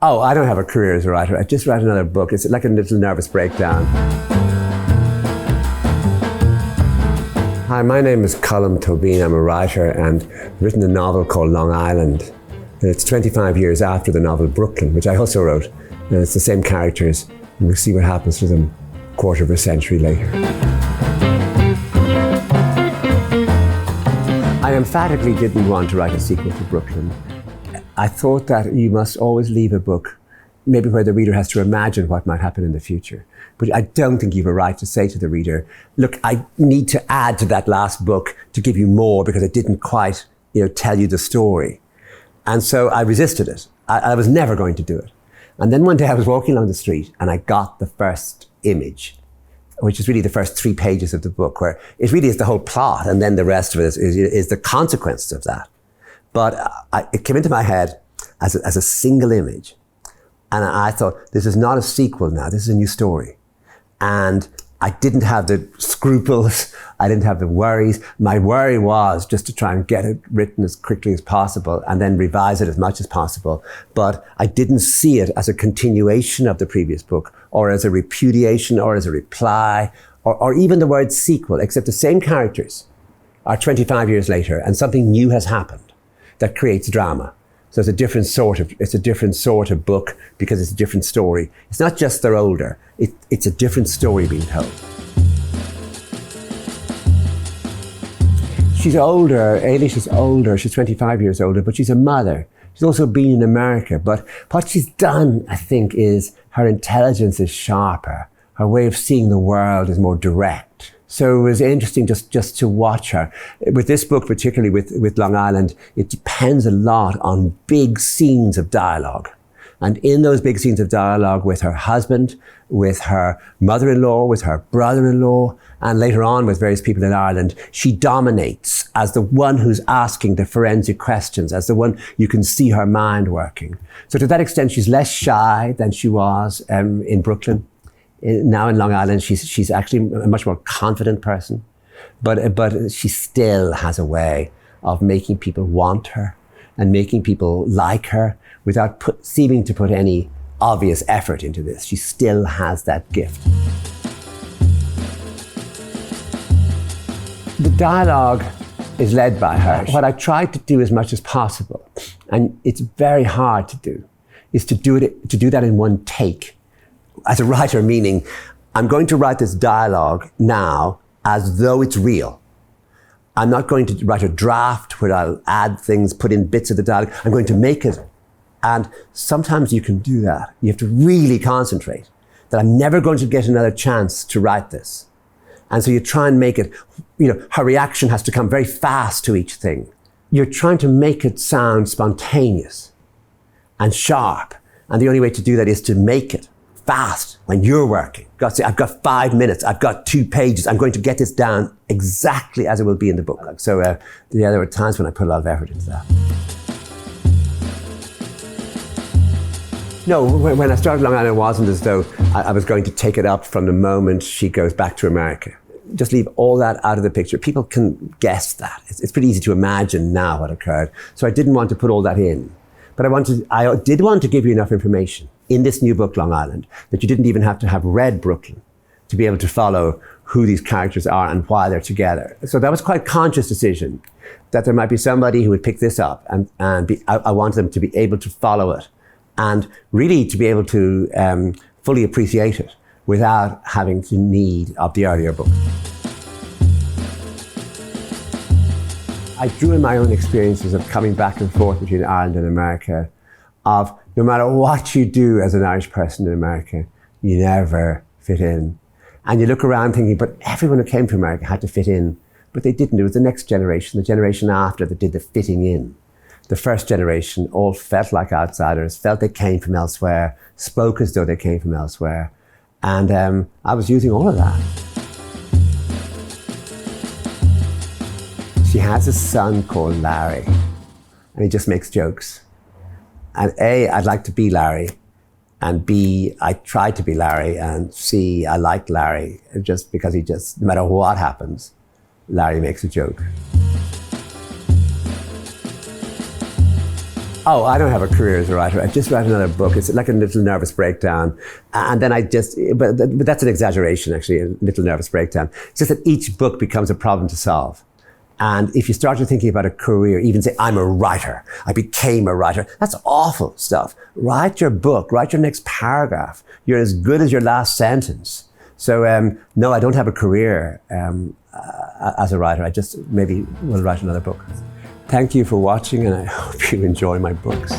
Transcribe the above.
Oh, I don't have a career as a writer. I just write another book. It's like a little nervous breakdown. Hi, my name is Colm Tóibín. I'm a writer and I've written a novel called Long Island. And it's 25 years after the novel Brooklyn, which I also wrote. And it's the same characters. And we'll see what happens to them a quarter of a century later. I emphatically didn't want to write a sequel to Brooklyn. I thought that you must always leave a book maybe where the reader has to imagine what might happen in the future. But I don't think you have a right to say to the reader, look, I need to add to that last book to give you more because it didn't quite, tell you the story. And so I resisted it. I was never going to do it. And then one day I was walking along the street and I got the first image, which is really the first 3 pages of the book, where it really is the whole plot, and then the rest of it is the consequences of that. But it came into my head as a single image. And I thought, this is not a sequel now, this is a new story. And I didn't have the scruples, I didn't have the worries. My worry was just to try and get it written as quickly as possible and then revise it as much as possible. But I didn't see it as a continuation of the previous book, or as a repudiation, or as a reply, or even the word sequel, except the same characters are 25 years later and something new has happened that creates drama. So it's a different sort of book because it's a different story. It's not just they're older, it's a different story being told. She's older, Eilis is older, she's 25 years older, but she's a mother. She's also been in America, but what she's done, I think, is her intelligence is sharper. Her way of seeing the world is more direct. So it was interesting just to watch her. With this book, particularly with Long Island, it depends a lot on big scenes of dialogue. And in those big scenes of dialogue with her husband, with her mother-in-law, with her brother-in-law, and later on with various people in Ireland, she dominates as the one who's asking the forensic questions, as the one you can see her mind working. So to that extent, she's less shy than she was in Brooklyn. Now in Long Island, she's actually a much more confident person, but she still has a way of making people want her and making people like her without seeming to put any obvious effort into this. She still has that gift. The dialogue is led by her. What I tried to do as much as possible, and it's very hard to do, is to do that in one take. As a writer, meaning I'm going to write this dialogue now as though it's real. I'm not going to write a draft where I'll add things, put in bits of the dialogue. I'm going to make it. And sometimes you can do that. You have to really concentrate that I'm never going to get another chance to write this. And so you try and make it, her reaction has to come very fast to each thing. You're trying to make it sound spontaneous and sharp. And the only way to do that is to make it fast when you're working. You've got to say, I've got 5 minutes, I've got 2 pages, I'm going to get this down exactly as it will be in the book. So there were times when I put a lot of effort into that. No, when I started Long Island, it wasn't as though I was going to take it up from the moment she goes back to America. Just leave all that out of the picture. People can guess that. It's pretty easy to imagine now what occurred. So I didn't want to put all that in. But I did want to give you enough information in this new book, Long Island, that you didn't even have to have read Brooklyn to be able to follow who these characters are and why they're together. So that was quite a conscious decision, that there might be somebody who would pick this up and I wanted them to be able to follow it and really to be able to fully appreciate it without having the need of the earlier book. I drew in my own experiences of coming back and forth between Ireland and America, of no matter what you do as an Irish person in America, you never fit in. And you look around thinking, but everyone who came to America had to fit in. But they didn't. It was the next generation, the generation after, that did the fitting in. The first generation all felt like outsiders, felt they came from elsewhere, spoke as though they came from elsewhere. And I was using all of that. She has a son called Larry, and he just makes jokes. And A, I'd like to be Larry, and B, I tried to be Larry, and C, I liked Larry, just because no matter what happens, Larry makes a joke. Oh, I don't have a career as a writer. I just write another book. It's like a little nervous breakdown. And then but that's an exaggeration, actually, a little nervous breakdown. It's just that each book becomes a problem to solve. And if you start thinking about a career, even say, I'm a writer, I became a writer, that's awful stuff. Write your book, write your next paragraph. You're as good as your last sentence. So no, I don't have a career as a writer. I just maybe will write another book. Thank you for watching, and I hope you enjoy my books.